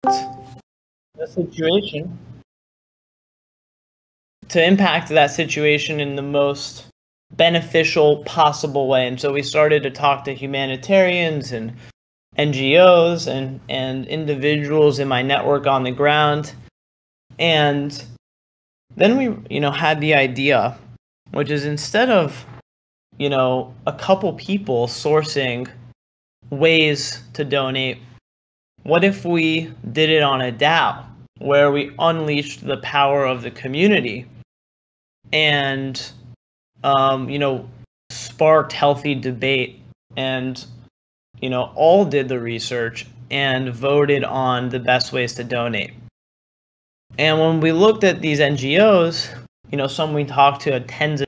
the situation, to impact that situation in the most beneficial possible way. And so we started to talk to humanitarians and NGOs and individuals in my network on the ground. And then we, had the idea, which is instead of, a couple people sourcing ways to donate, what if we did it on a DAO where we unleashed the power of the community and, sparked healthy debate and, all did the research and voted on the best ways to donate. And when we looked at these NGOs, some we talked to had tens of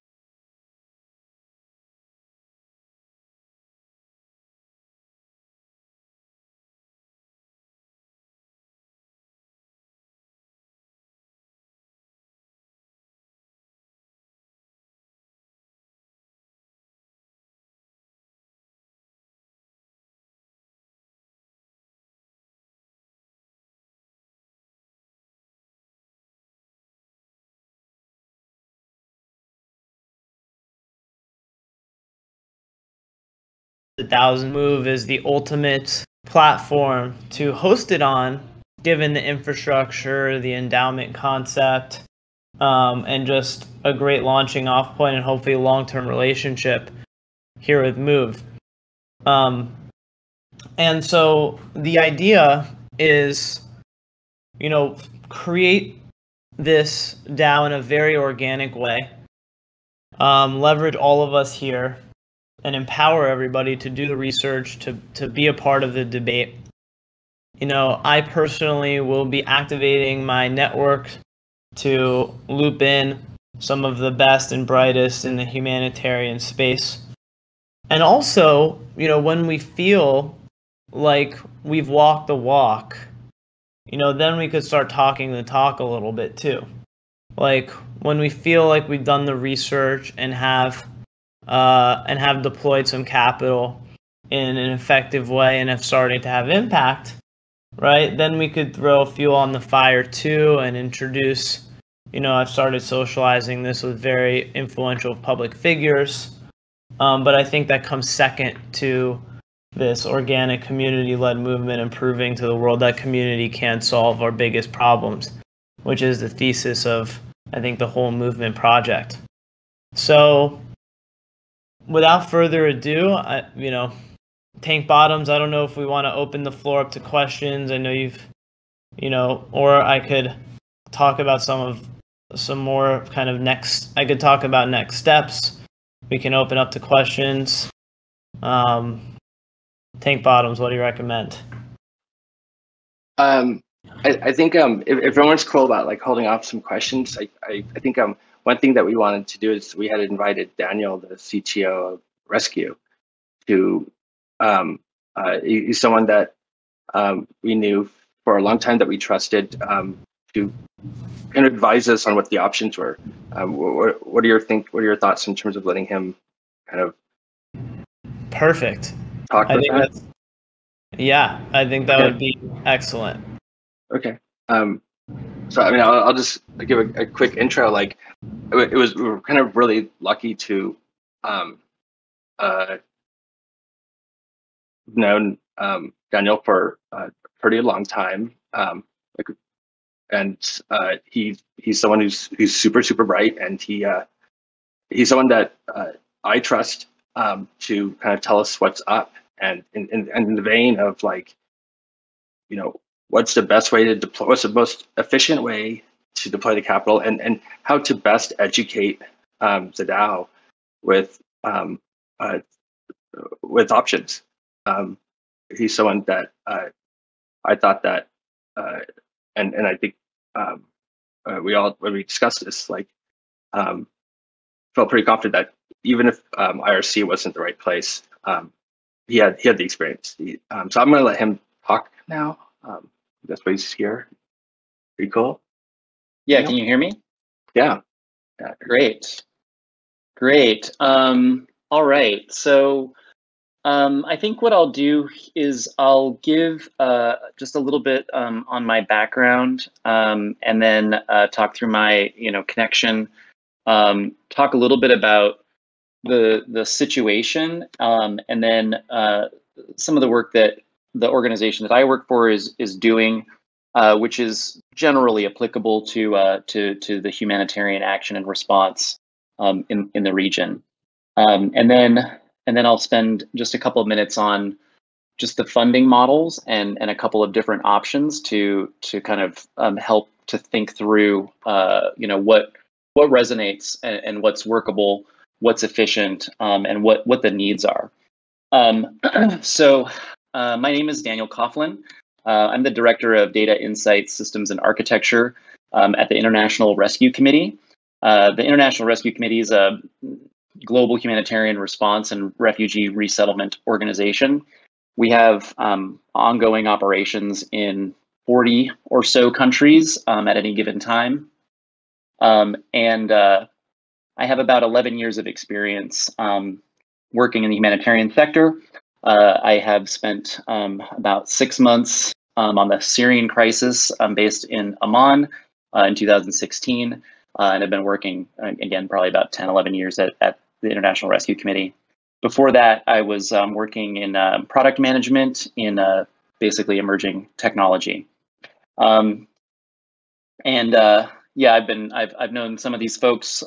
the thousand. Move is the ultimate platform to host it on, given the infrastructure, the endowment concept, and just a great launching off point and hopefully a long-term relationship here with Move. And so the idea is, create this DAO in a very organic way, leverage all of us here, and empower everybody to do the research, to be a part of the debate. I personally will be activating my network to loop in some of the best and brightest in the humanitarian space. And also, when we feel like we've walked the walk, then we could start talking the talk a little bit too. Like when we feel like we've done the research and have deployed some capital in an effective way and have started to have impact, right? Then we could throw fuel on the fire too and introduce, I've started socializing this with very influential public figures. But I think that comes second to this organic community-led movement and proving to the world that community can solve our biggest problems, which is the thesis of, I think, the whole movement project. So without further adu, Tank Bottoms, I don't know if we want to open the floor up to questions. I know you've, or I could talk about some more kind of I could talk about next steps. We can open up to questions. Tank Bottoms, what do you recommend? I think if everyone's cool about like holding off some questions, I think one thing that we wanted to do is we had invited Daniel, the CTO of Rescue, to he's someone that we knew for a long time, that we trusted, to kind of advise us on what the options were. What are your thoughts in terms of letting him kind of perfect talk about that? I think that would be excellent. Okay. So I mean, I'll just give a quick intro. Like, we were kind of really lucky to known Daniel for a pretty long time. He's someone who's super bright, and he's someone that I trust to kind of tell us what's up, and in the vein of like, what's the best way to deploy, what's the most efficient way to deploy the capital, and how to best educate the DAO with options. He's someone that I thought that, and I think we all, when we discussed this, like, felt pretty confident that even if IRC wasn't the right place, he had the experience. So I'm going to let him talk now. That's why he's here. Pretty cool. Yeah, can you hear me? Yeah. Great. All right. So I think what I'll do is I'll give just a little bit on my background, and then talk through my connection. Talk a little bit about the situation, and then some of the work that the organization that I work for is doing, which is generally applicable to the humanitarian action and response in the region. And then I'll spend just a couple of minutes on just the funding models and a couple of different options to kind of help to think through what resonates and what's workable, what's efficient, and what the needs are. So my name is Daniel Coughlin. I'm the Director of Data Insights, Systems, and Architecture at the International Rescue Committee. The International Rescue Committee is a global humanitarian response and refugee resettlement organization. We have ongoing operations in 40 or so countries at any given time. And I have about 11 years of experience working in the humanitarian sector. I have spent about 6 months on the Syrian crisis based in Amman in 2016. And I've been working, again, probably about 10, 11 years at the International Rescue Committee. Before that, I was working in product management in basically emerging technology. Yeah, I've known some of these folks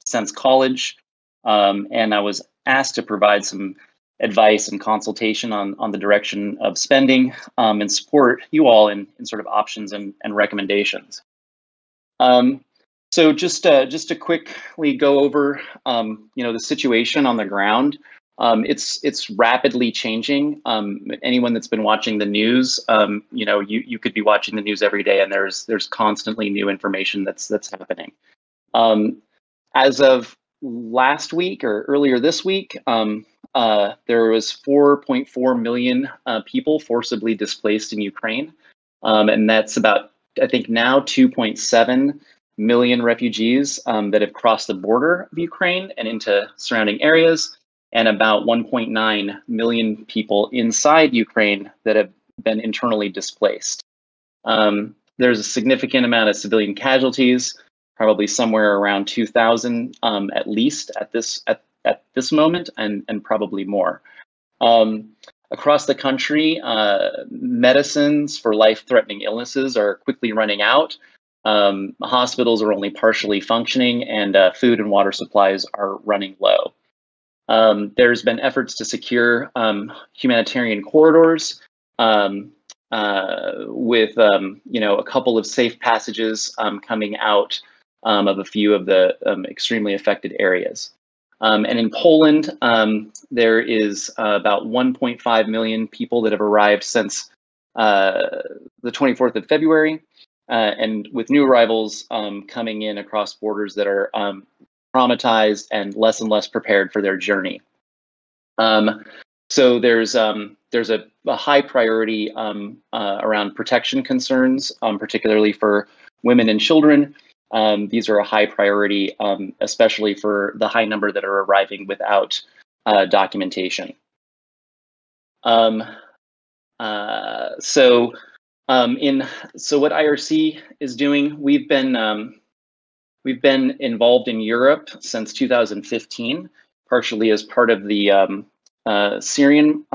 since college, and I was asked to provide some advice and consultation on the direction of spending and support you all in sort of options and recommendations. So just to quickly go over the situation on the ground. It's rapidly changing. Anyone that's been watching the news, you could be watching the news every day, and there's constantly new information that's happening. As of last week or earlier this week, there was 4.4 million people forcibly displaced in Ukraine, and that's about, I think now, 2.7 million refugees that have crossed the border of Ukraine and into surrounding areas, and about 1.9 million people inside Ukraine that have been internally displaced. There's a significant amount of civilian casualties, probably somewhere around 2,000 at least at this moment, and probably more. Across the country, medicines for life-threatening illnesses are quickly running out. Hospitals are only partially functioning, and food and water supplies are running low. There's been efforts to secure humanitarian corridors with a couple of safe passages coming out of a few of the extremely affected areas. And in Poland, there is about 1.5 million people that have arrived since the 24th of February, and with new arrivals coming in across borders that are traumatized and less prepared for their journey. So there's a high priority around protection concerns, particularly for women and children. These are a high priority, especially for the high number that are arriving without documentation. So what IRC is doing, we've been involved in Europe since 2015, partially as part of the Syrian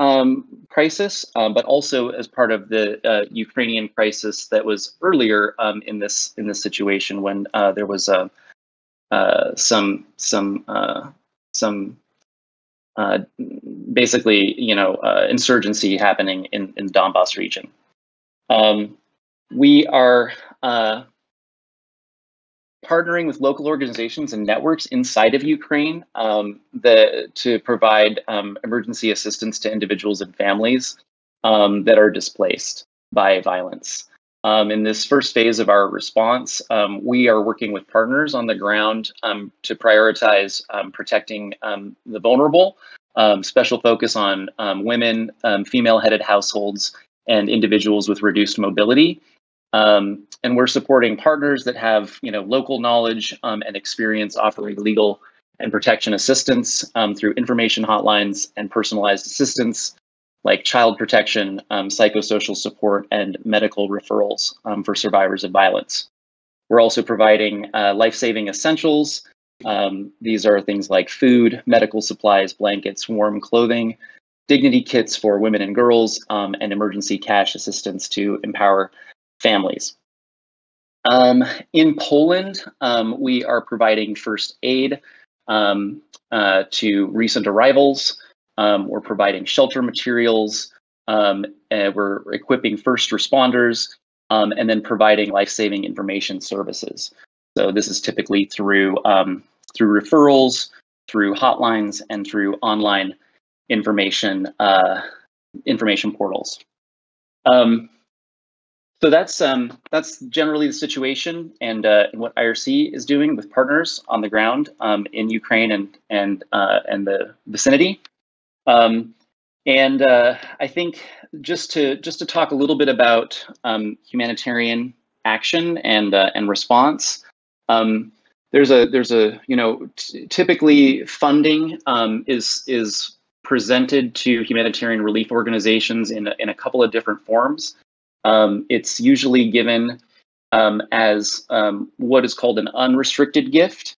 crisis, but also as part of the Ukrainian crisis that was earlier in this situation, when there was some basically insurgency happening in the Donbass region. We are partnering with local organizations and networks inside of Ukraine to provide emergency assistance to individuals and families that are displaced by violence. In this first phase of our response, we are working with partners on the ground to prioritize protecting the vulnerable, special focus on women, female-headed households, and individuals with reduced mobility. And we're supporting partners that have local knowledge and experience offering legal and protection assistance through information hotlines and personalized assistance like child protection, psychosocial support, and medical referrals for survivors of violence. We're also providing life-saving essentials. These are things like food, medical supplies, blankets, warm clothing, dignity kits for women and girls, and emergency cash assistance to empower families. In Poland, we are providing first aid to recent arrivals. We're providing shelter materials. We're equipping first responders, and then providing life-saving information services. So this is typically through referrals, through hotlines, and through online information portals. So that's generally the situation and what IRC is doing with partners on the ground in Ukraine and the vicinity. I think just to talk a little bit about humanitarian action and response. There's a typically funding is presented to humanitarian relief organizations in a couple of different forms. It's usually given as what is called an unrestricted gift,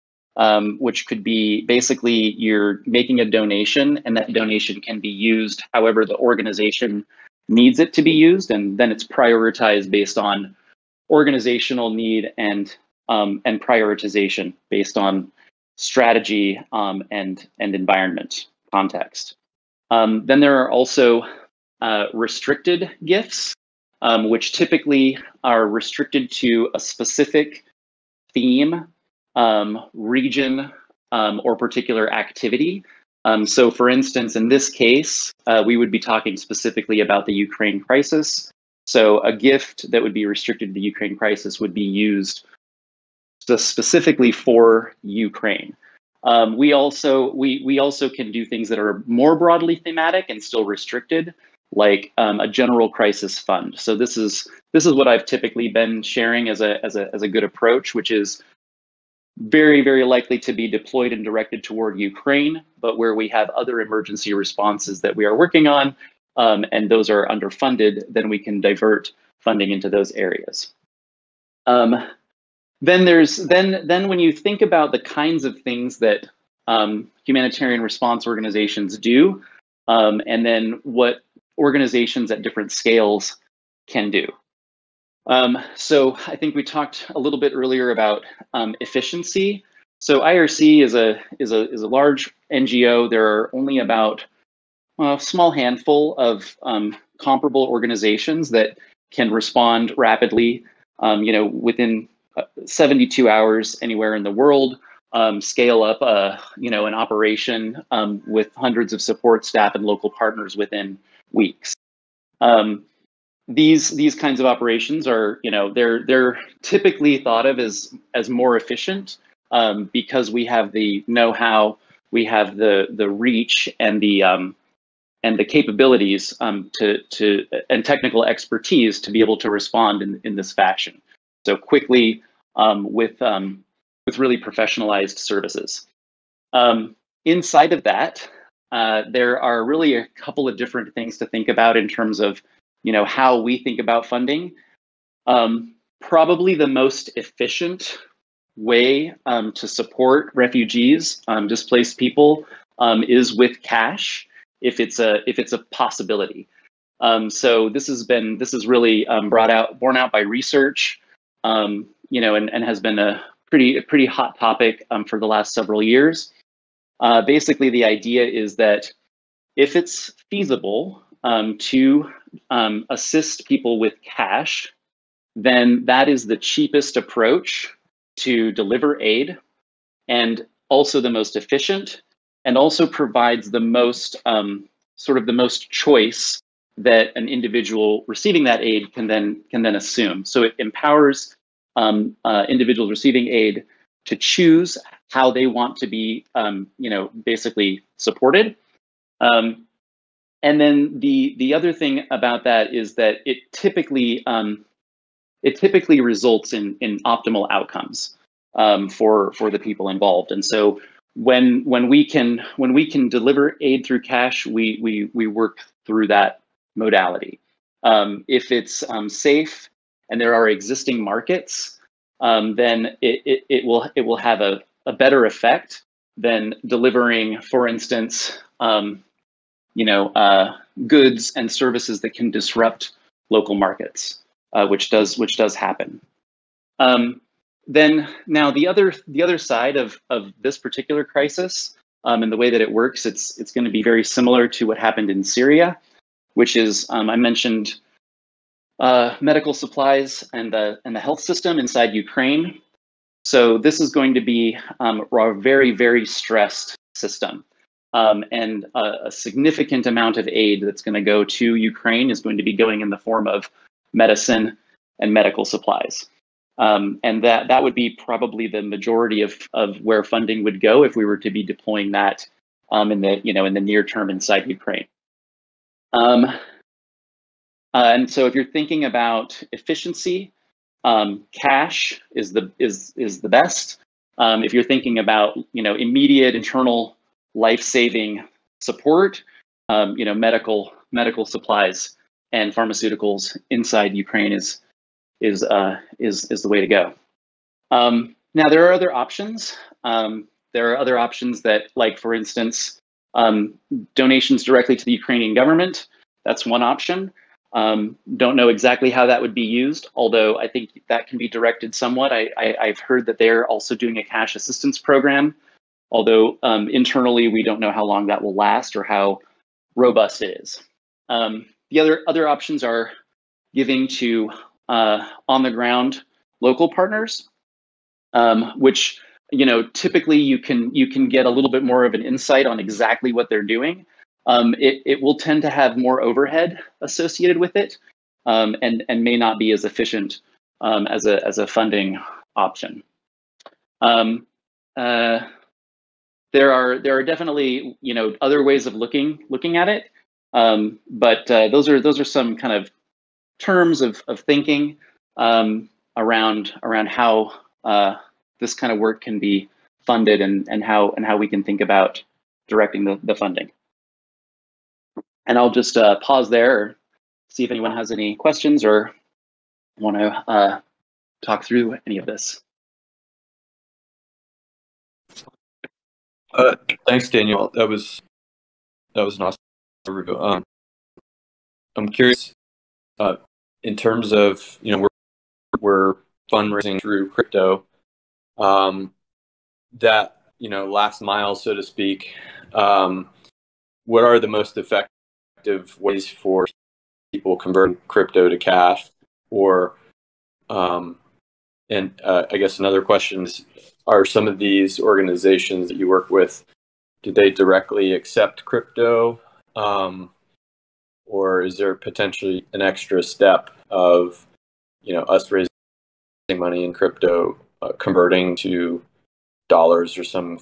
which could be basically you're making a donation and that donation can be used however the organization needs it to be used, and then it's prioritized based on organizational need and prioritization based on strategy and environment context. Then there are also restricted gifts, which typically are restricted to a specific theme, region, or particular activity. So for instance, in this case, we would be talking specifically about the Ukraine crisis. So a gift that would be restricted to the Ukraine crisis would be used specifically for Ukraine. We also can do things that are more broadly thematic and still restricted, like a general crisis fund. So this is what I've typically been sharing as a good approach, which is very, very likely to be deployed and directed toward Ukraine, but where we have other emergency responses that we are working on, and those are underfunded, then we can divert funding into those areas. Then when you think about the kinds of things that humanitarian response organizations do, and then what organizations at different scales can do. So I think we talked a little bit earlier about efficiency. So IRC is a large NGO. There are only about a small handful of comparable organizations that can respond rapidly, within 72 hours anywhere in the world, scale up an operation with hundreds of support staff and local partners within weeks. These kinds of operations are, they're typically thought of as more efficient because we have the know-how, we have the reach and the capabilities and technical expertise to be able to respond in this fashion. So quickly with really professionalized services. Inside of that, there are really a couple of different things to think about in terms of how we think about funding. Probably the most efficient way to support refugees, displaced people, is with cash, if it's a possibility. So this is really borne out by research, and has been a pretty hot topic for the last several years. Basically, the idea is that if it's feasible to assist people with cash, then that is the cheapest approach to deliver aid, and also the most efficient, and also provides the most the most choice that an individual receiving that aid can then assume. So it empowers individuals receiving aid to choose how they want to be, basically supported. And then the other thing about that is that it typically results in optimal outcomes for the people involved. And so when we can deliver aid through cash, we work through that modality. If it's safe and there are existing markets, then it will have a better effect than delivering, for instance, goods and services that can disrupt local markets, which does happen. Then now the other side of this particular crisis, and the way that it works, it's going to be very similar to what happened in Syria, which is I mentioned medical supplies and the health system inside Ukraine. So this is going to be a very, very stressed system. And a significant amount of aid that's going to go to Ukraine is going to be going in the form of medicine and medical supplies. And that would be probably the majority of where funding would go if we were to be deploying that in the near term inside Ukraine. And so if you're thinking about efficiency, cash is the best. If you're thinking about immediate internal life-saving support, medical supplies and pharmaceuticals inside Ukraine is the way to go. Now there are other options. There are other options that, like for instance, donations directly to the Ukrainian government. That's one option. Don't know exactly how that would be used, although I think that can be directed somewhat. I've heard that they're also doing a cash assistance program, although internally we don't know how long that will last or how robust it is. The other options are giving to on the ground local partners, which typically you can get a little bit more of an insight on exactly what they're doing. It will tend to have more overhead associated with it, and may not be as efficient as a funding option. There are definitely other ways of looking at it, but those are some kind of terms of thinking around how this kind of work can be funded and how we can think about directing the funding. And I'll just pause there, or see if anyone has any questions or want to talk through any of this. Thanks, Daniel. That was an awesome overview. I'm curious, in terms of we're fundraising through crypto, that last mile, so to speak. What are the most effective ways for people converting crypto to cash? Or, I guess another question is, are some of these organizations that you work with, do they directly accept crypto? Or is there potentially an extra step of, us raising money in crypto, converting to dollars or some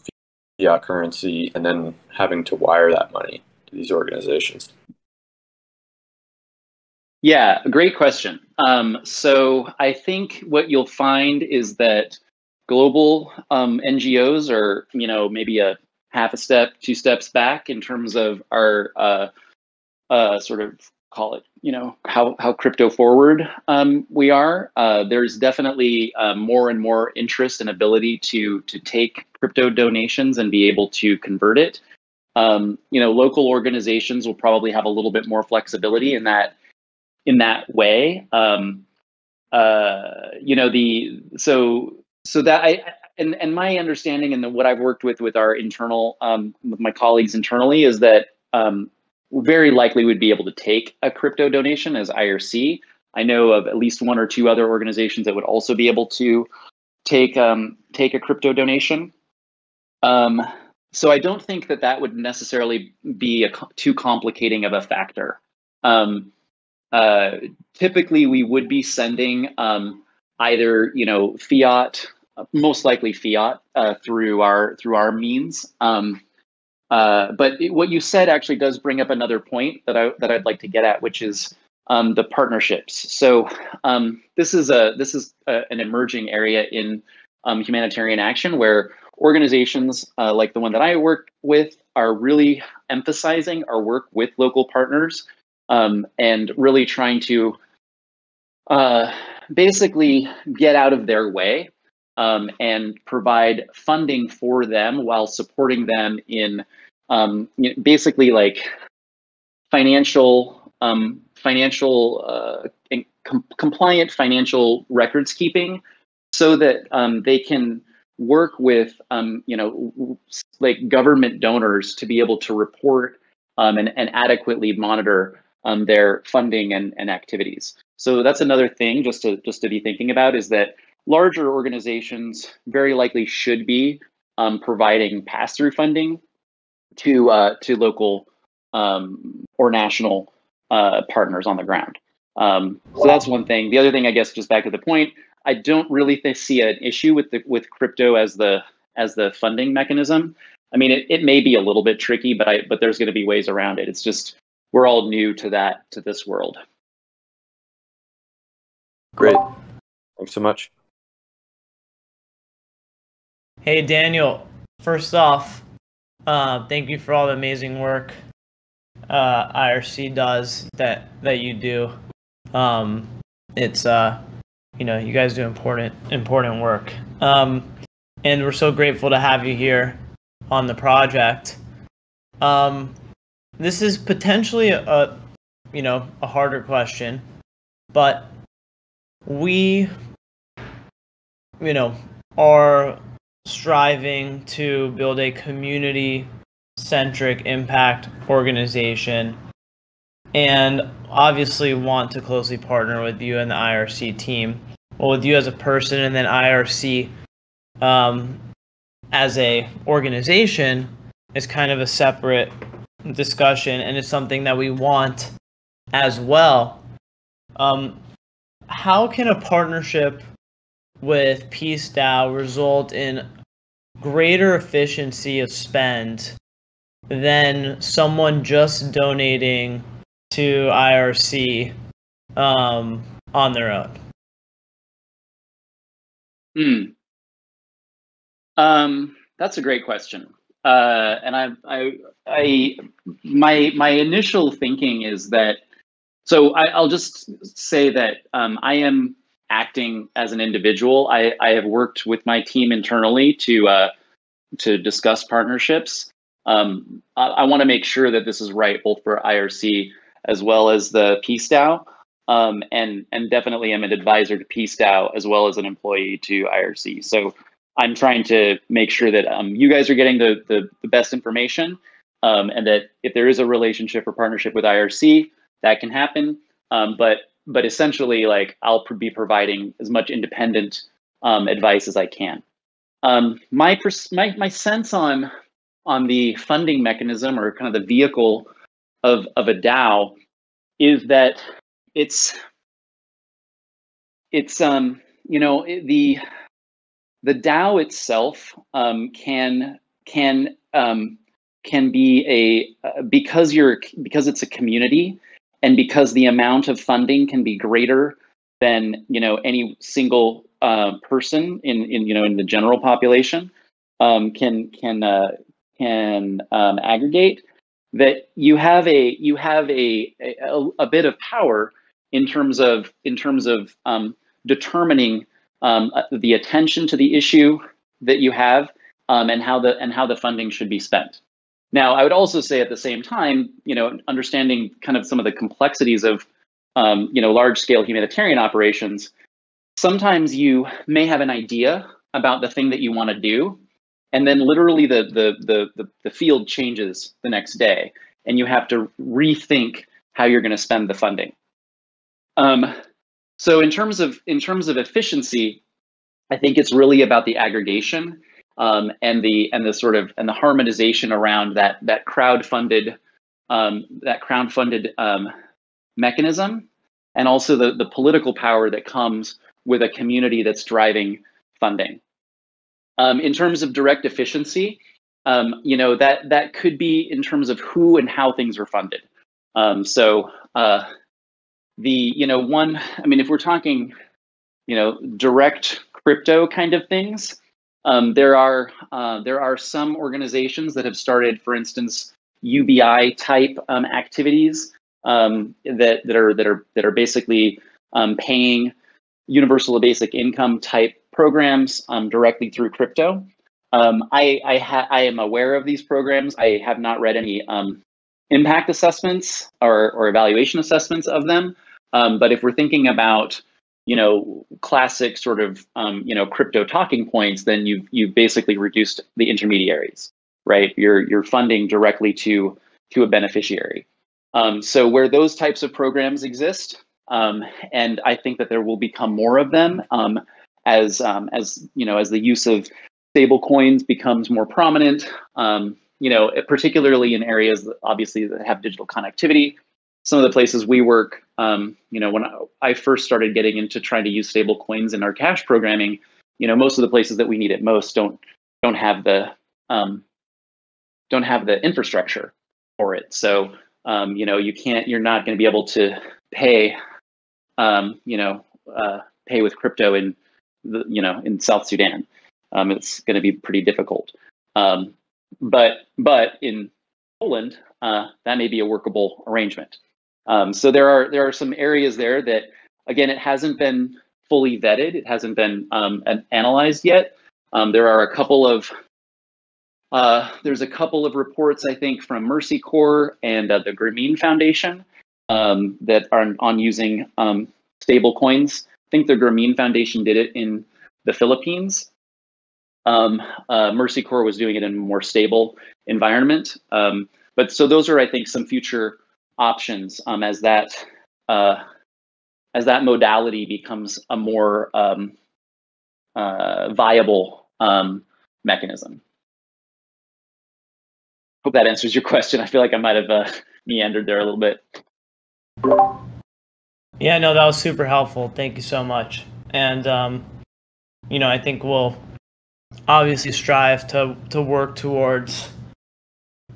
fiat currency, and then having to wire that money to these organizations? Yeah, great question. So I think what you'll find is that global NGOs are, maybe a half a step, 2 steps back in terms of our sort of, call it, how crypto forward we are. There's definitely more and more interest and ability to take crypto donations and be able to convert it. Local organizations will probably have a little bit more flexibility in that way. So that and my understanding and what I've worked with our internal with my colleagues internally is that very likely would be able to take a crypto donation as IRC. I know of at least 1 or 2 other organizations that would also be able to take a crypto donation. So I don't think that would necessarily be too complicating of a factor. Typically, we would be sending either fiat, most likely fiat, through our means. But what you said actually does bring up another point that I'd like to get at, which is the partnerships. So this is an emerging area in humanitarian action where organizations like the one that I work with are really emphasizing our work with local partners, and really trying to basically get out of their way, and provide funding for them while supporting them in basically like compliant financial records keeping, so that they can work with like government donors to be able to report and adequately monitor their funding and activities. So that's another thing just to be thinking about, is that larger organizations very likely should be providing pass-through funding to local or national partners on the ground. So that's one thing. The other thing, I guess, just back to the point, I don't really see an issue with crypto as the funding mechanism. I mean, it may be a little bit tricky, but there's going to be ways around it. It's just we're all new to this world. Great. Thanks so much. Hey, Daniel, first off, thank you for all the amazing work IRC does that you do. It's you guys do important work. And we're so grateful to have you here on the project. This is potentially a harder question, but we are striving to build a community-centric impact organization, and obviously want to closely partner with you and the IRC team. Well, with you as a person, and then IRC as a organization is kind of a separate discussion, and it's something that we want as well. How can a partnership with PeaceDAO result in greater efficiency of spend than someone just donating to IRC on their own? That's a great question. And my initial thinking is that, so I'll just say that I am acting as an individual. I have worked with my team internally to discuss partnerships. I want to make sure that this is right, both for IRC as well as the PeaceDAO, and definitely am an advisor to PeaceDAO as well as an employee to IRC. So I'm trying to make sure that you guys are getting the best information, and that if there is a relationship or partnership with IRC, that can happen. But essentially, like, I'll be providing as much independent advice as I can. My sense on the funding mechanism, or kind of the vehicle of a DAO, is that it's the DAO itself can be because it's a community, and because the amount of funding can be greater than any single person in the general population can aggregate, that you have a bit of power in terms of determining the attention to the issue that you have, and how the funding should be spent. Now, I would also say at the same time, understanding kind of some of the complexities of large-scale humanitarian operations, sometimes you may have an idea about the thing that you want to do, and then literally the field changes the next day, and you have to rethink how you're going to spend the funding. So in terms of efficiency, I think it's really about the aggregation and the harmonization around that crowdfunded mechanism, and also the political power that comes with a community that's driving funding. In terms of direct efficiency, that could be in terms of who and how things are funded. If we're talking direct crypto kind of things, there are some organizations that have started, for instance, UBI type activities that are basically paying universal basic income type programs directly through crypto. I am aware of these programs. I have not read any impact assessments or evaluation assessments of them. But if we're thinking about, classic sort of, crypto talking points, then you've basically reduced the intermediaries, right? You're funding directly to a beneficiary. So where those types of programs exist, and I think that there will become more of them as the use of stable coins becomes more prominent, particularly in areas that obviously that have digital connectivity. Some of the places we work, when I first started getting into trying to use stable coins in our cash programming, most of the places that we need it most don't have the infrastructure for it. So you're not going to be able to pay pay with crypto in in South Sudan. It's going to be pretty difficult. But in Poland, that may be a workable arrangement. So there are some areas there that, again, it hasn't been fully vetted. It hasn't been analyzed yet. There's a couple of reports, I think, from Mercy Corps and the Grameen Foundation that are on using stable coins. I think the Grameen Foundation did it in the Philippines. Mercy Corps was doing it in a more stable environment. But so those are, I think, some future options as that modality becomes a more viable mechanism. Hope that answers your question. I feel like I might have meandered there a little bit. Yeah, no, that was super helpful. Thank you so much. And I think we'll obviously strive to work towards,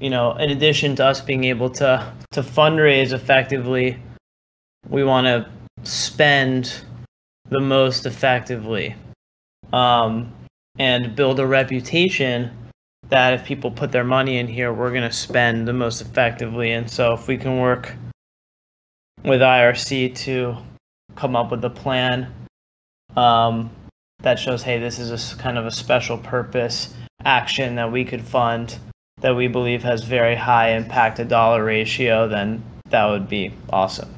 in addition to us being able to fundraise effectively, we want to spend the most effectively, and build a reputation that if people put their money in here, we're going to spend the most effectively. And so if we can work with IRC to come up with a plan that shows, hey, this is kind of a special purpose action that we could fund that we believe has very high impact to dollar ratio, then that would be awesome.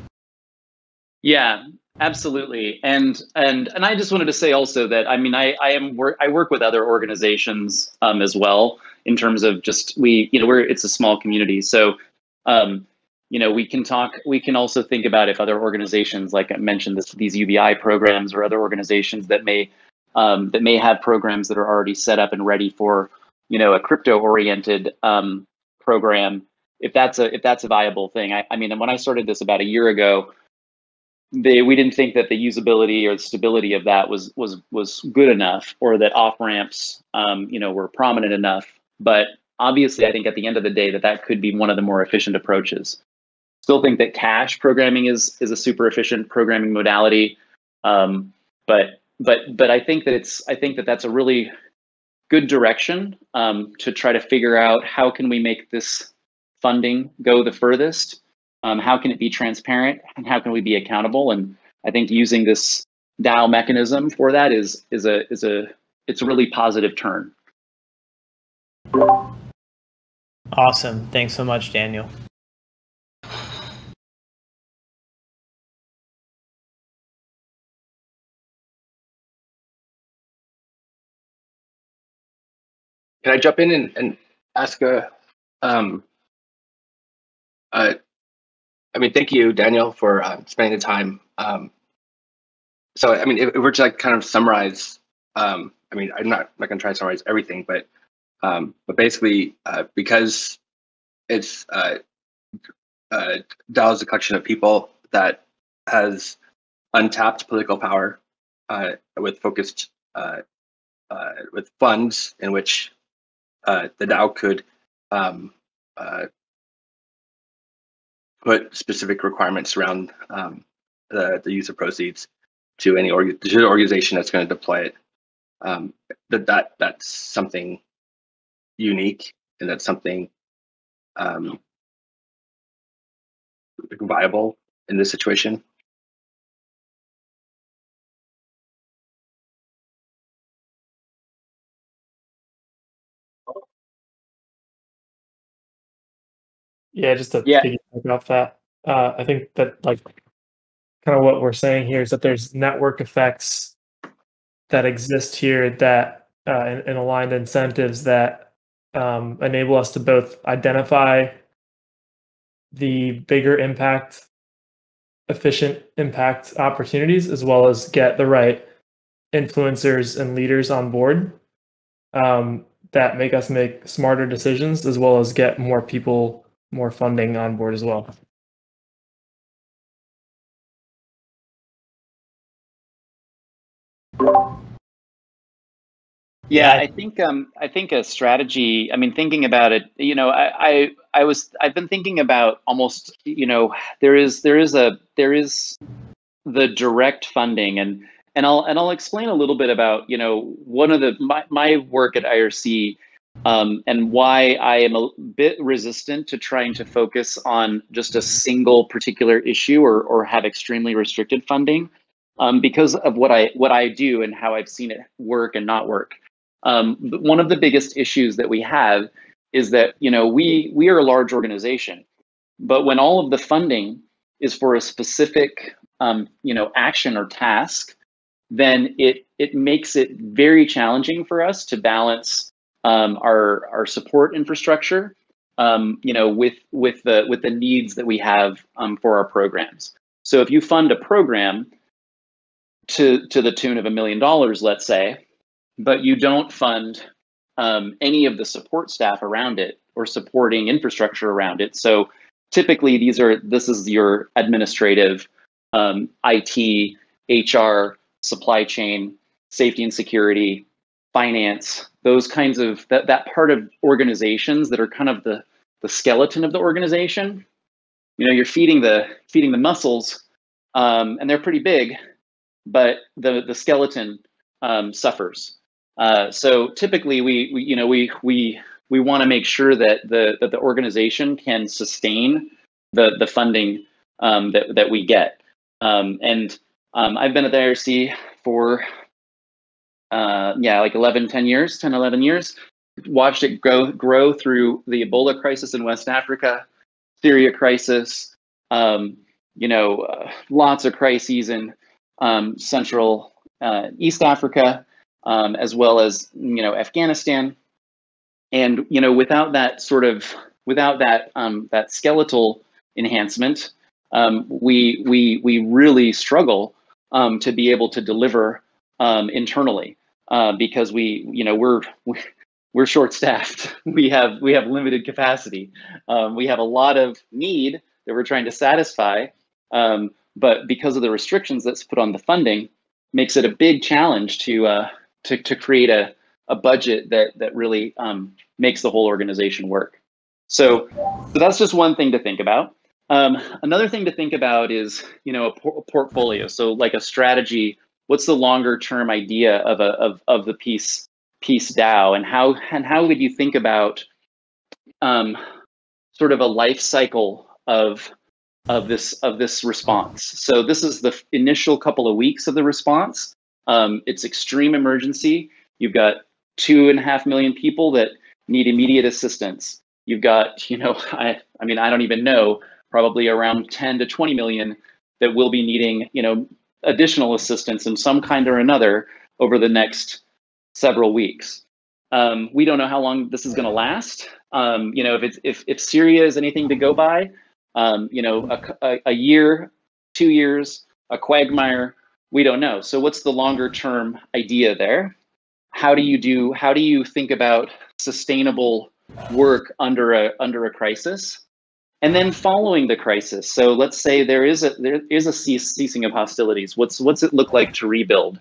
Yeah, absolutely. And I just wanted to say also that, I mean, I work with other organizations as well, in terms of just it's a small community. So we can also think about if other organizations, like I mentioned, these UBI programs, or other organizations that may have programs that are already set up and ready for a crypto oriented program, if that's a viable thing. I mean, when I started this about a year ago, we didn't think that the usability or the stability of that was good enough, or that off ramps were prominent enough. But obviously, I think at the end of the day that could be one of the more efficient approaches. Still think that cash programming is a super efficient programming modality, but I think that that's a really good direction to try to figure out how can we make this funding go the furthest. How can it be transparent, and how can we be accountable? And I think using this DAO mechanism for that it's a really positive turn. Awesome. Thanks so much, Daniel. Can I jump in and ask thank you, Daniel, for spending the time. So, I mean, if we're to kind of summarize, I'm not going to try to summarize everything, but basically, because it's DAO is a collection of people that has untapped political power with focused with funds in which the DAO could put specific requirements around the use of proceeds to any organization that's going to deploy it. that's something unique, and that's something viable in this situation. Yeah, just to Yeah. piggyback off that, I think that like kind of what we're saying here is that there's network effects that exist here that and aligned incentives that enable us to both identify the bigger impact, efficient impact opportunities, as well as get the right influencers and leaders on board that make us make smarter decisions, as well as get more people, more funding on board as well. Yeah, I think a strategy. I mean, thinking about it, you know, I've been thinking about almost, you know, there is the direct funding, and I'll explain a little bit about, you know, one of my work at IRC, and why I am a bit resistant to trying to focus on just a single particular issue or have extremely restricted funding, because of what I do and how I've seen it work and not work. One of the biggest issues that we have is that, you know, we are a large organization, but when all of the funding is for a specific you know, action or task, then it makes it very challenging for us to balance our support infrastructure, you know, with the needs that we have for our programs. So if you fund a program to the tune of $1 million, let's say, but you don't fund any of the support staff around it or supporting infrastructure around it. So typically this is your administrative, IT, HR, supply chain, safety and security, finance, those kinds of that part of organizations that are kind of the skeleton of the organization. You know, you're feeding the muscles, and they're pretty big, but the skeleton suffers. So typically we want to make sure that the organization can sustain the funding that we get. And I've been at the IRC for like 10 years, watched it grow through the Ebola crisis in West Africa, Syria crisis, you know, lots of crises in Central East Africa, as well as, you know, Afghanistan. And, you know, without that that skeletal enhancement, we really struggle to be able to deliver internally, because we're short-staffed. We have limited capacity. We have a lot of need that we're trying to satisfy, but because of the restrictions that's put on the funding, makes it a big challenge to create a budget that really makes the whole organization work. So that's just one thing to think about. Another thing to think about is, you know, a portfolio. So like a strategy. What's the longer term idea of the peace DAO, and how would you think about sort of a life cycle of this response? So this is the initial couple of weeks of the response. It's extreme emergency. You've got 2.5 million people that need immediate assistance. You've got, you know, I mean, I don't even know, probably around 10 to 20 million that will be needing, you know, additional assistance in some kind or another over the next several weeks. We don't know how long this is going to last. You know, if Syria is anything to go by, you know, a year, 2 years, a quagmire, we don't know. So what's the longer term idea there? How do you think about sustainable work under a crisis? And then following the crisis, so let's say there is a ceasing of hostilities. What's it look like to rebuild?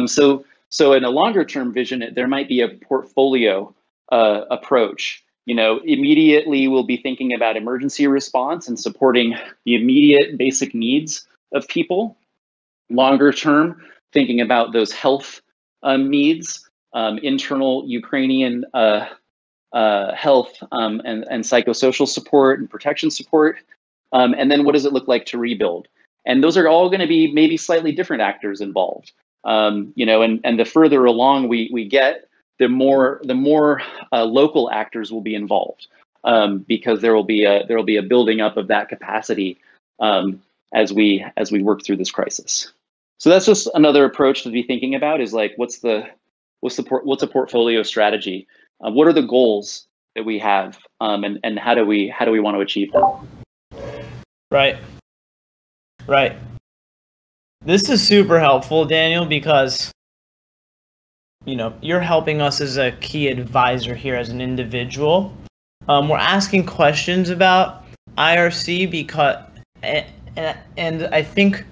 So in a longer term vision, there might be a portfolio approach. You know, immediately we'll be thinking about emergency response and supporting the immediate basic needs of people. Longer term, thinking about those health needs, internal Ukrainian health and psychosocial support and protection support, and then what does it look like to rebuild? And those are all going to be maybe slightly different actors involved. And the further along we get, the more local actors will be involved, because there will be a building up of that capacity as we work through this crisis. So that's just another approach to be thinking about, is like, what's a portfolio strategy? What are the goals that we have, and how do we want to achieve them? Right. This is super helpful, Daniel, because you're helping us as a key advisor here as an individual. We're asking questions about IRC and I think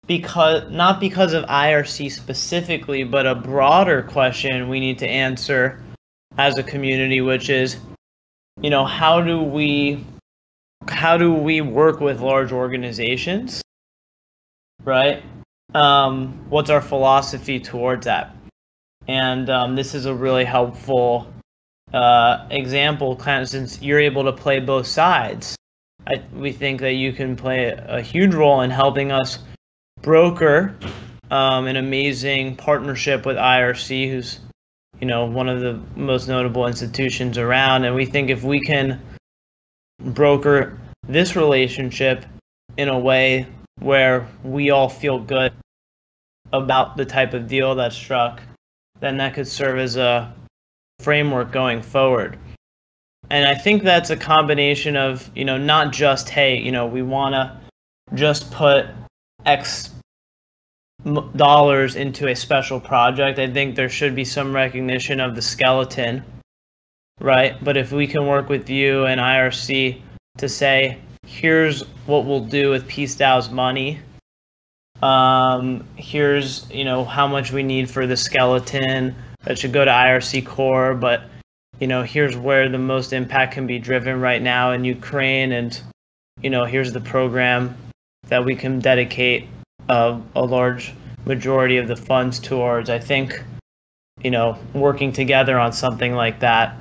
not because of IRC specifically, but a broader question we need to answer as a community, which is, how do we work with large organizations, right? What's our philosophy towards that? And this is a really helpful example, kind of, since you're able to play both sides. We think that you can play a huge role in helping us broker an amazing partnership with IRC, who's one of the most notable institutions around. And we think if we can broker this relationship in a way where we all feel good about the type of deal that's struck, then that could serve as a framework going forward. And I think that's a combination of, not just, hey, we want to just put X dollars into a special project. I think there should be some recognition of the skeleton, right? But if we can work with you and IRC to say, here's what we'll do with PeaceDAO's money. Here's, how much we need for the skeleton that should go to IRC core, but, here's where the most impact can be driven right now in Ukraine, and, here's the program that we can dedicate a large majority of the funds towards. I think, working together on something like that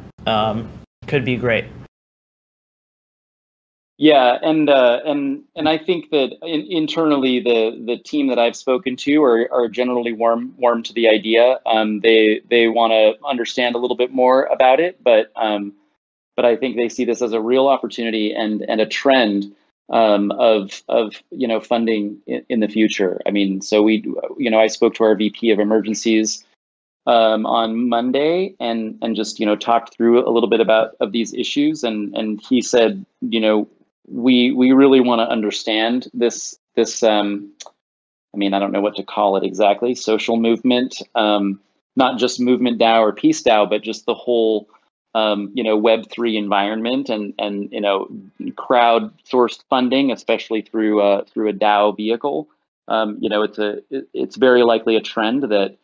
could be great. Yeah, and I think that internally the team that I've spoken to are generally warm to the idea. They want to understand a little bit more about it, but I think they see this as a real opportunity and a trend of funding in the future. I mean, so I spoke to our VP of emergencies on Monday and just talked through a little bit of these issues, and he said, we really want to understand this I mean, I don't know what to call it exactly, social movement, not just Movement DAO or PeaceDAO, but just the whole Web3 environment and crowd-sourced funding, especially through a DAO vehicle. It's very likely a trend that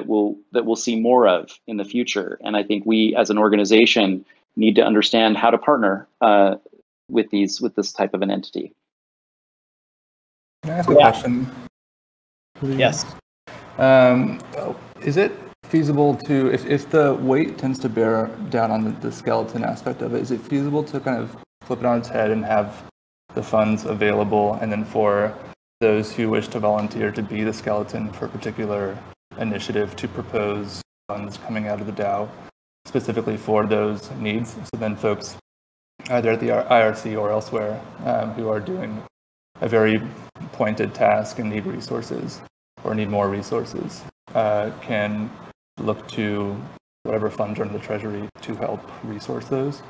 we'll see more of in the future. And I think we as an organization need to understand how to partner with this type of an entity. Can I ask a question? Yes. Is it feasible to, if the weight tends to bear down on the skeleton aspect of it, is it feasible to kind of flip it on its head and have the funds available, and then for those who wish to volunteer to be the skeleton for a particular initiative to propose funds coming out of the DAO specifically for those needs? So then folks either at the IRC or elsewhere who are doing a very pointed task and need resources or need more resources can look to whatever funds are in the treasury to help resource those.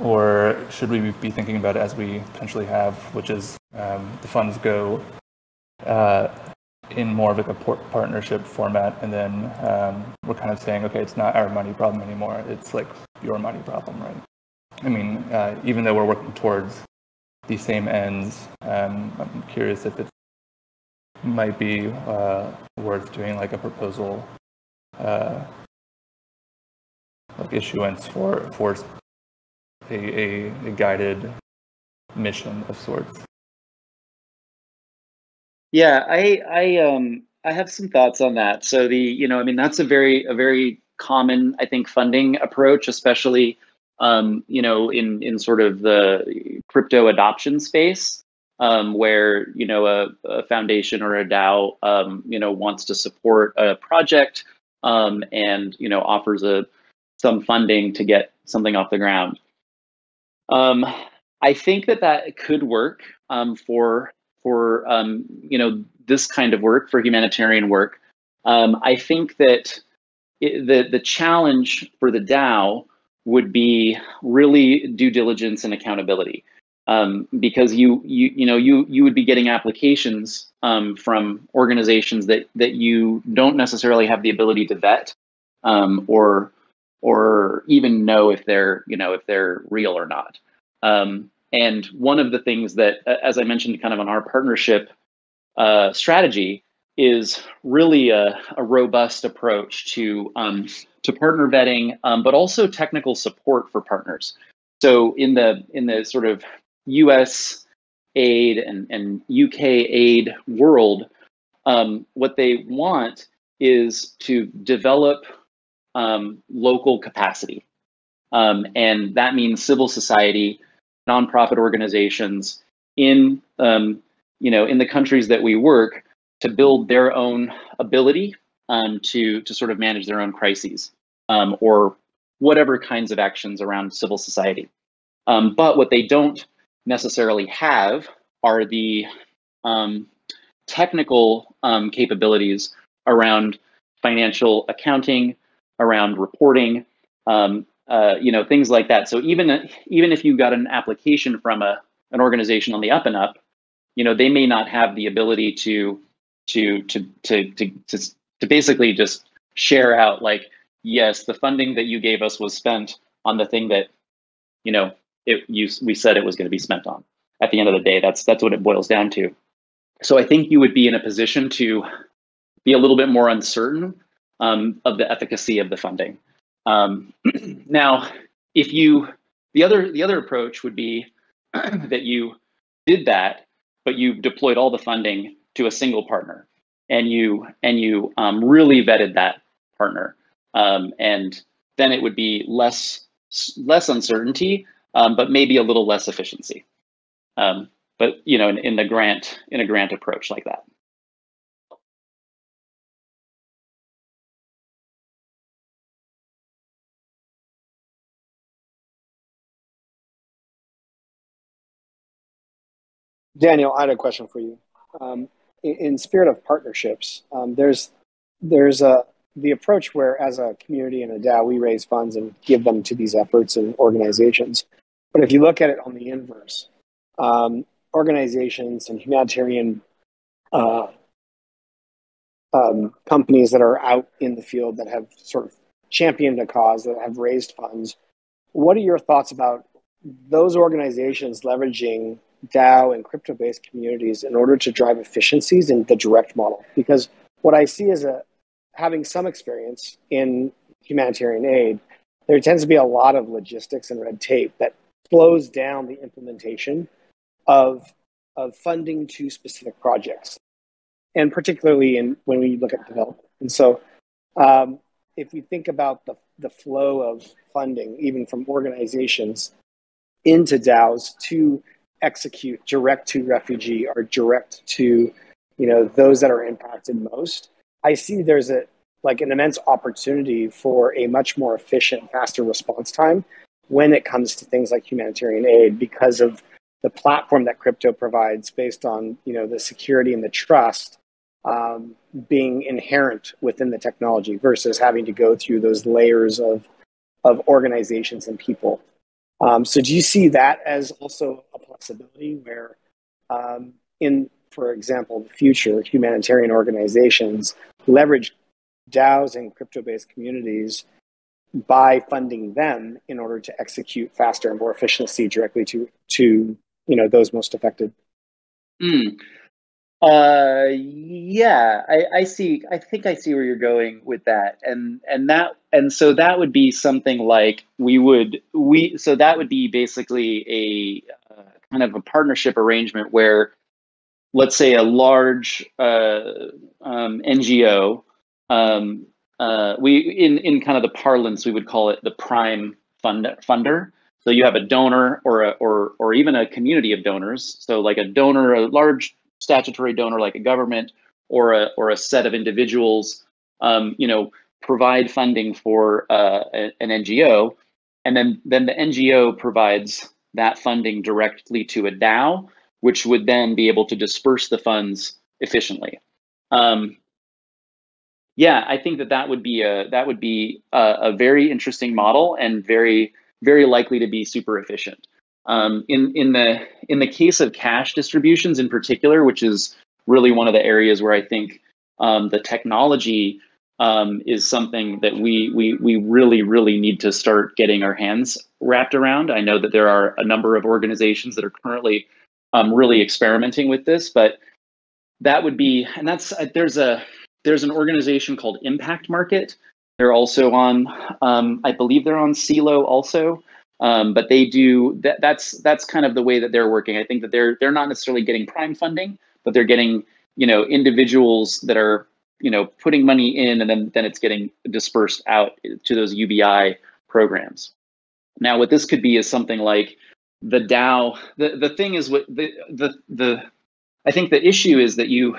Or should we be thinking about it as we potentially have, which is the funds go in more of like a partnership format, and then we're kind of saying, okay, it's not our money problem anymore, it's like your money problem, right? I mean, even though we're working towards the same ends, I'm curious if it might be worth doing like a proposal like issuance for a guided mission of sorts. Yeah, I have some thoughts on that. So I mean, that's a very common, I think, funding approach, especially, in sort of the crypto adoption space, where, a foundation or a DAO, wants to support a project, and, offers some funding to get something off the ground. I think that could work, for this kind of work, for humanitarian work. I think that the challenge for the DAO would be really due diligence and accountability, because you would be getting applications, from organizations that you don't necessarily have the ability to vet, or even know if they're real or not. And one of the things that, as I mentioned, kind of on our partnership strategy, is really a robust approach to partner vetting, but also technical support for partners. So in the sort of U.S. aid and UK aid world, what they want is to develop local capacity, and that means civil society, nonprofit organizations in in the countries that we work, to build their own ability, to sort of manage their own crises, or whatever kinds of actions around civil society. But what they don't necessarily have are the technical capabilities around financial accounting, around reporting, things like that. So even if you got an application from an organization on the up and up, they may not have the ability to basically just share out, like, yes, the funding that you gave us was spent on the thing that we said it was going to be spent on. At the end of the day, that's what it boils down to. So I think you would be in a position to be a little bit more uncertain of the efficacy of the funding. Now, the other approach would be that you did that, but you deployed all the funding to a single partner, and you really vetted that partner, and then it would be less uncertainty, but maybe a little less efficiency. But in a grant approach like that. Daniel, I had a question for you. In spirit of partnerships, there's the approach where, as a community and a DAO, we raise funds and give them to these efforts and organizations. But if you look at it on the inverse, organizations and humanitarian companies that are out in the field that have sort of championed a cause, that have raised funds, what are your thoughts about those organizations leveraging DAO and crypto-based communities in order to drive efficiencies in the direct model? Because what I see is having some experience in humanitarian aid, there tends to be a lot of logistics and red tape that slows down the implementation of funding to specific projects, and particularly when we look at development. And so if we think about the flow of funding, even from organizations into DAOs to execute direct to refugee or direct to those that are impacted most, I see there's an immense opportunity for a much more efficient, faster response time when it comes to things like humanitarian aid, because of the platform that crypto provides, based on the security and the trust being inherent within the technology, versus having to go through those layers of organizations and people. So do you see that as also a possibility where, for example, the future humanitarian organizations leverage DAOs and crypto-based communities by funding them in order to execute faster and more efficiency directly to those most affected? Yeah, I see. I think I see where you're going with that, and so that would be something like so that would be basically a kind of a partnership arrangement where let's say a large NGO, we in kind of the parlance we would call it the prime funder. So you have a donor or even a community of donors. So like a donor, a large statutory donor like a government or a set of individuals, provide funding for an NGO, and then the NGO provides that funding directly to a DAO, which would then be able to disperse the funds efficiently. Yeah, I think that would be a very interesting model and very likely to be super efficient. In the case of cash distributions in particular, which is really one of the areas where I think the technology is something that we really need to start getting our hands wrapped around. I know that there are a number of organizations that are currently really experimenting with this, but that would be, and that's there's an organization called Impact Market. They're also on, I believe they're on CELO also, but they do that's kind of the way that they're working. I think that they're not necessarily getting prime funding, but they're getting individuals that are putting money in, and then it's getting dispersed out to those UBI programs. Now, what this could be is something like the DAO. The thing is, what I think the issue is that you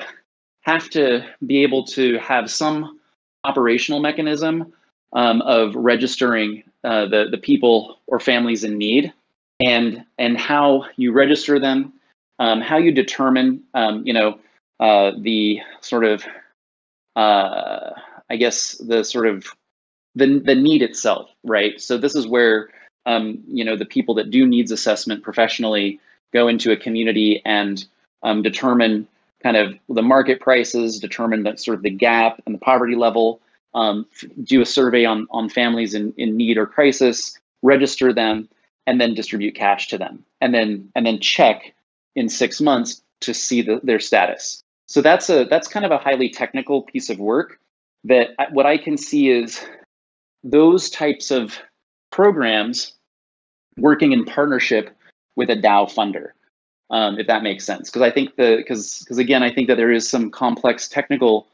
have to be able to have some operational mechanism of registering the people or families in need, and how you register them, how you determine the sort of I guess the sort of the need itself, right? So this is where the people that do needs assessment professionally go into a community and determine kind of the market prices, determine that sort of the gap and the poverty level, do a survey on families in need or crisis, register them, and then distribute cash to them, and then check in 6 months to see their status. So that's kind of a highly technical piece of work that what I can see is those types of programs working in partnership with a DAO funder, if that makes sense. Because I think because again, I think that there is some complex technical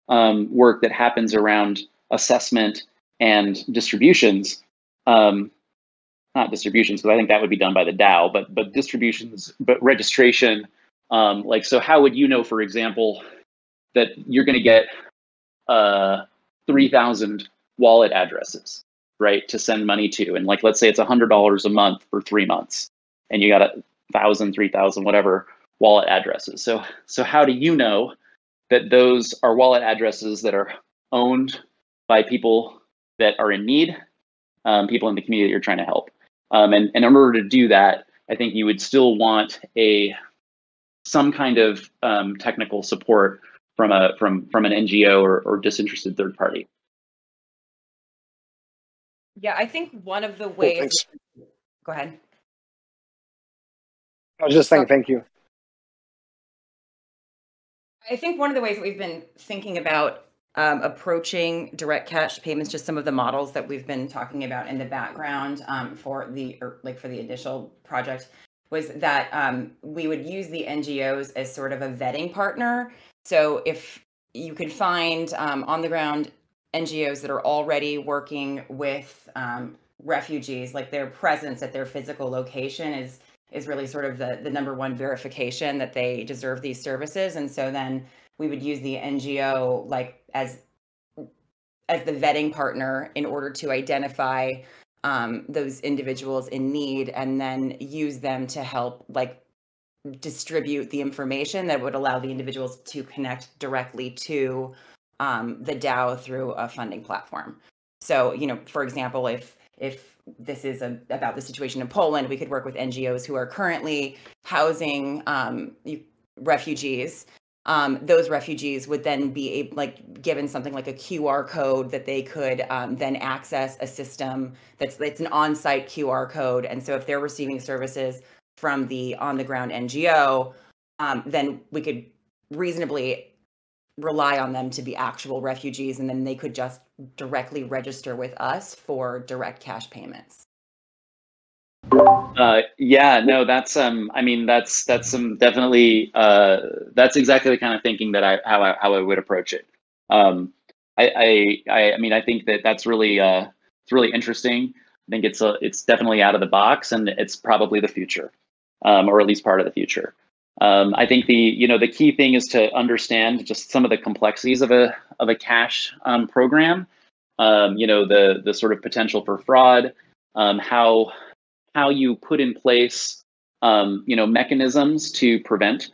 work that happens around assessment and distributions. Not distributions, because I think that would be done by the DAO, but distributions, but registration. So how would you know, for example, that you're going to get 3,000 wallet addresses, right, to send money to? And like, let's say it's $100 a month for 3 months, and you got 1,000, 3,000, whatever wallet addresses. So how do you know that those are wallet addresses that are owned by people that are in need, people in the community that you're trying to help? And in order to do that, I think you would still want some kind of technical support from an NGO or disinterested third party. Yeah, I think one of the ways. Go ahead. I was just saying thank you. I think one of the ways that we've been thinking about approaching direct cash payments, just some of the models that we've been talking about in the background for the initial project, was that we would use the NGOs as sort of a vetting partner. So if you could find on the ground NGOs that are already working with refugees, like their presence at their physical location is really sort of the number one verification that they deserve these services. And so then we would use the NGO like as the vetting partner in order to identify those individuals in need, and then use them to help like distribute the information that would allow the individuals to connect directly to the DAO through a funding platform. So, for example, if this is about the situation in Poland, we could work with NGOs who are currently housing refugees. Those refugees would then be given something like a QR code that they could then access a system it's an on-site QR code. And so if they're receiving services from the on-the-ground NGO, then we could reasonably rely on them to be actual refugees, and then they could just directly register with us for direct cash payments. Yeah, no, that's I mean, that's some definitely that's exactly the kind of thinking that how I would approach it. I mean, I think that that's really it's really interesting. I think it's definitely out of the box, and it's probably the future, or at least part of the future. I think the key thing is to understand just some of the complexities of a cash program. The sort of potential for fraud, how you put in place mechanisms to prevent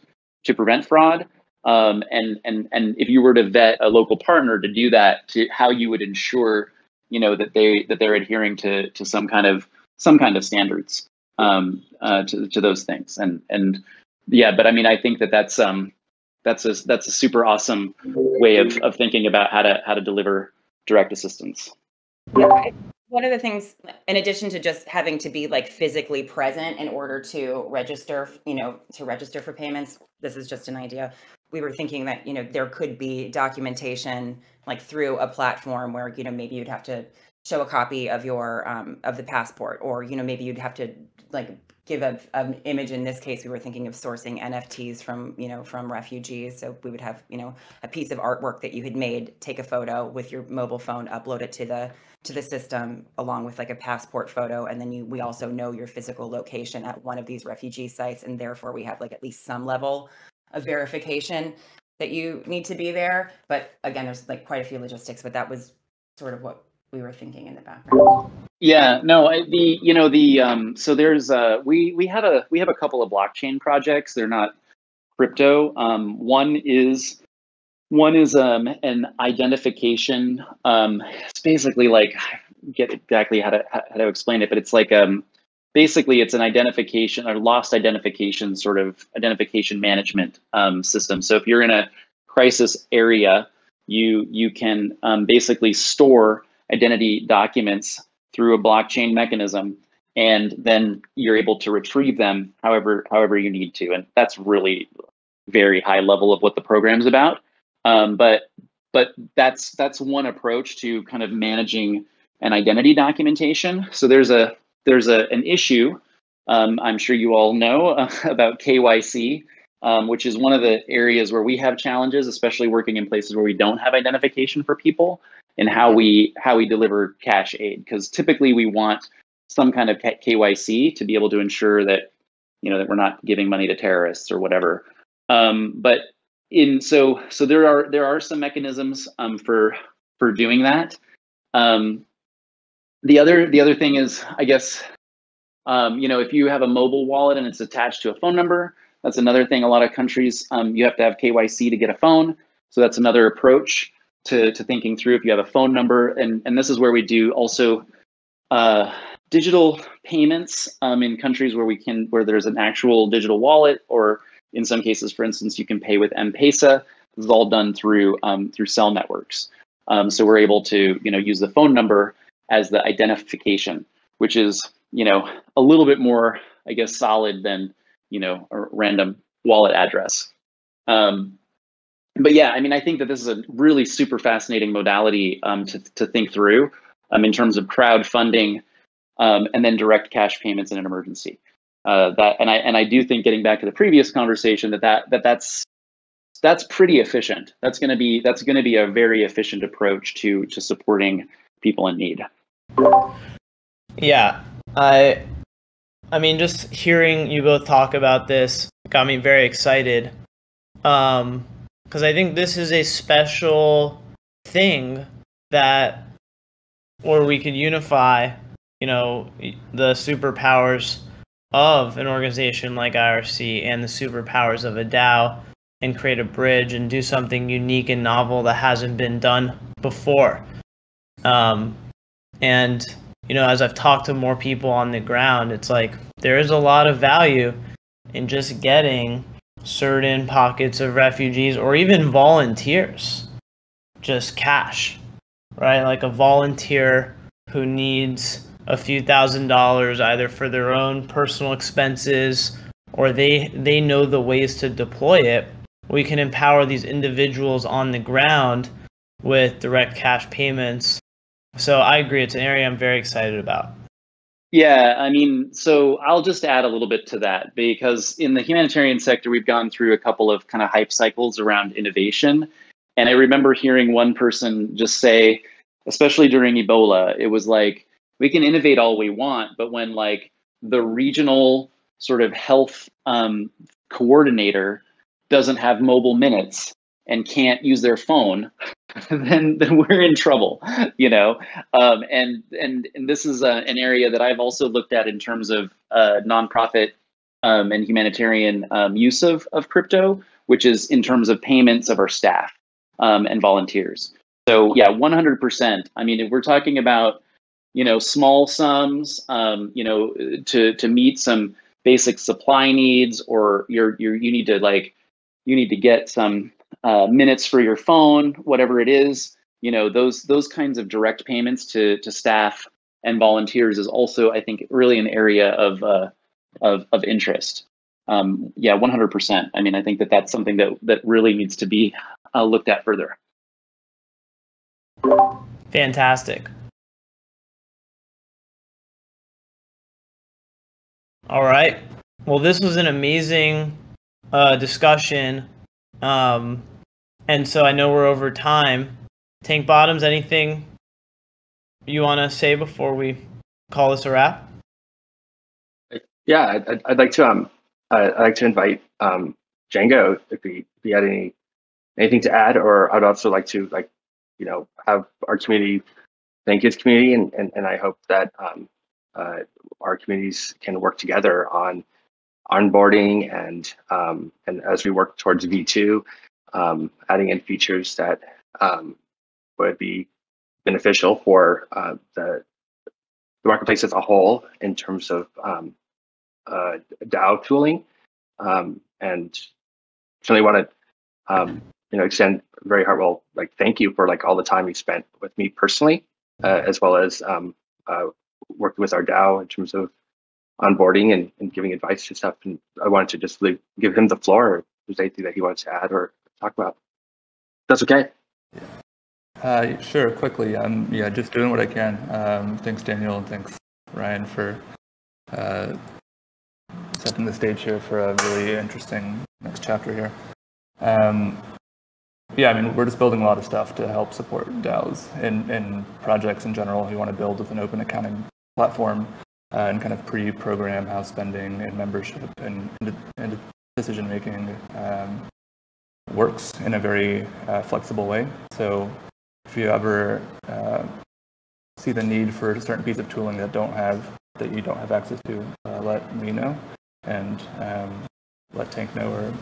fraud, and if you were to vet a local partner to do that, to how you would ensure that they're adhering to some kind of standards to those things, and yeah. But I mean, I think that's a super awesome way of thinking about how to deliver direct assistance. Yeah, one of the things, in addition to just having to be like physically present in order to register, to register for payments, this is just an idea. We were thinking that, there could be documentation like through a platform where, maybe you'd have to show a copy of your of the passport, or, maybe you'd have to like give an image. In this case, we were thinking of sourcing NFTs from, from refugees. So we would have, a piece of artwork that you had made, take a photo with your mobile phone, upload it to the system along with like a passport photo, and then we also know your physical location at one of these refugee sites, and therefore we have like at least some level of verification that you need to be there. But again, there's like quite a few logistics, but that was sort of what we were thinking in the background. Yeah, no, so there's we have a couple of blockchain projects. They're not crypto. One is an identification. It's basically like, I get exactly how to explain it, but it's like basically it's an identification or lost identification sort of identification management system. So if you're in a crisis area, you can basically store identity documents through a blockchain mechanism, and then you're able to retrieve them however you need to. And that's really very high level of what the program's about. But that's one approach to kind of managing an identity documentation. So there's an issue, I'm sure you all know, about KYC, which is one of the areas where we have challenges, especially working in places where we don't have identification for people, and how we deliver cash aid. Because typically we want some kind of KYC to be able to ensure that that we're not giving money to terrorists or whatever. But so there are some mechanisms for doing that. The other thing is, I guess, if you have a mobile wallet and it's attached to a phone number, that's another thing. A lot of countries, you have to have KYC to get a phone. So that's another approach to thinking through if you have a phone number. And this is where we do also digital payments in countries where there's an actual digital wallet, or in some cases, for instance, you can pay with M-Pesa. This is all done through cell networks. So we're able to use the phone number as the identification, which is a little bit more, I guess, solid than a random wallet address. But yeah, I mean, I think that this is a really super fascinating modality to think through in terms of crowdfunding and then direct cash payments in an emergency. I do think, getting back to the previous conversation, that's pretty efficient. That's going to be a very efficient approach to supporting people in need. Yeah, I mean, just hearing you both talk about this got me very excited. Because I think this is a special thing where we could unify, the superpowers of an organization like IRC and the superpowers of a DAO, and create a bridge and do something unique and novel that hasn't been done before. And as I've talked to more people on the ground, it's like there is a lot of value in just getting certain pockets of refugees, or even volunteers, just cash, right? Like a volunteer who needs a few $1,000s either for their own personal expenses, or they know the ways to deploy it. We can empower these individuals on the ground with direct cash payments. So I agree, it's an area I'm very excited about. Yeah, I mean, so I'll just add a little bit to that, because in the humanitarian sector, we've gone through a couple of kind of hype cycles around innovation. And I remember hearing one person just say, especially during Ebola, it was like, we can innovate all we want, but when like the regional sort of health coordinator doesn't have mobile minutes and can't use their phone, then we're in trouble, you know. And this is an area that I've also looked at in terms of nonprofit and humanitarian use of crypto, which is in terms of payments of our staff and volunteers. So yeah, 100%. I mean, if we're talking about, you know, small sums, you know, to meet some basic supply needs, or you need to get some minutes for your phone, whatever it is, you know, those kinds of direct payments to staff and volunteers is also, I think, really an area of interest. Yeah, 100%. I mean, I think that's something that really needs to be looked at further. Fantastic. All right. Well, this was an amazing discussion. And so I know we're over time. Tank Bottoms, anything you want to say before we call this a wrap? Yeah, I'd like to invite Django if he had anything to add, or I'd also like to have our community thank its community, and I hope that our communities can work together on onboarding and as we work towards V2, adding in features that would be beneficial for the marketplace as a whole in terms of DAO tooling, and certainly want to extend very heartfelt thank you for all the time you spent with me personally, as well as working with our DAO in terms of onboarding and giving advice to stuff. And I wanted to just give him the floor if there's anything that he wants to add or talk about. That's okay. Sure, quickly. Yeah, just doing what I can. Thanks, Daniel, and thanks, Ryan, for setting the stage here for a really interesting next chapter here. Yeah, I mean, we're just building a lot of stuff to help support DAOs and projects in general who want to build with an open accounting platform and kind of pre-program how spending and membership and decision-making works in a very flexible way. So if you ever see the need for a certain piece of tooling that you don't have access to, let me know, and let Tank know, or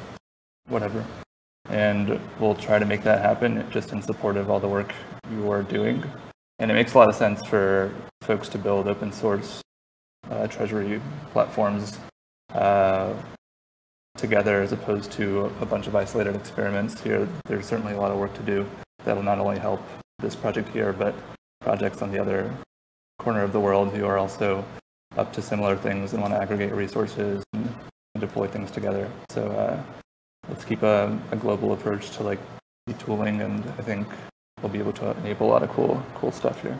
whatever. And we'll try to make that happen, just in support of all the work you are doing. And it makes a lot of sense for folks to build open source treasury platforms together, as opposed to a bunch of isolated experiments here. There's certainly a lot of work to do that will not only help this project here, but projects on the other corner of the world who are also up to similar things and want to aggregate resources and deploy things together. So let's keep a global approach to tooling, and I think we'll be able to enable a lot of cool stuff here.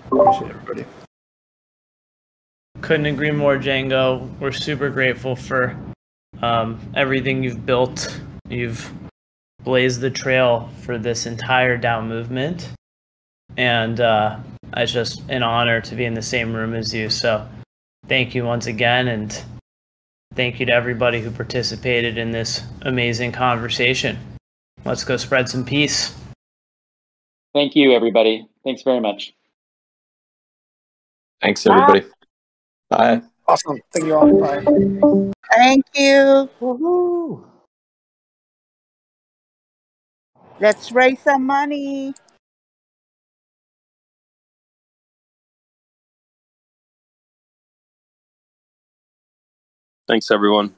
Appreciate everybody. Couldn't agree more, Django. We're super grateful for everything you've built. You've blazed the trail for this entire DAO movement, and it's just an honor to be in the same room as you. So thank you once again, and thank you to everybody who participated in this amazing conversation. Let's go spread some peace. Thank you, everybody. Thanks very much. Thanks, everybody. Bye. Awesome. Thank you all. Bye. Thank you. Woohoo! Let's raise some money. Thanks, everyone.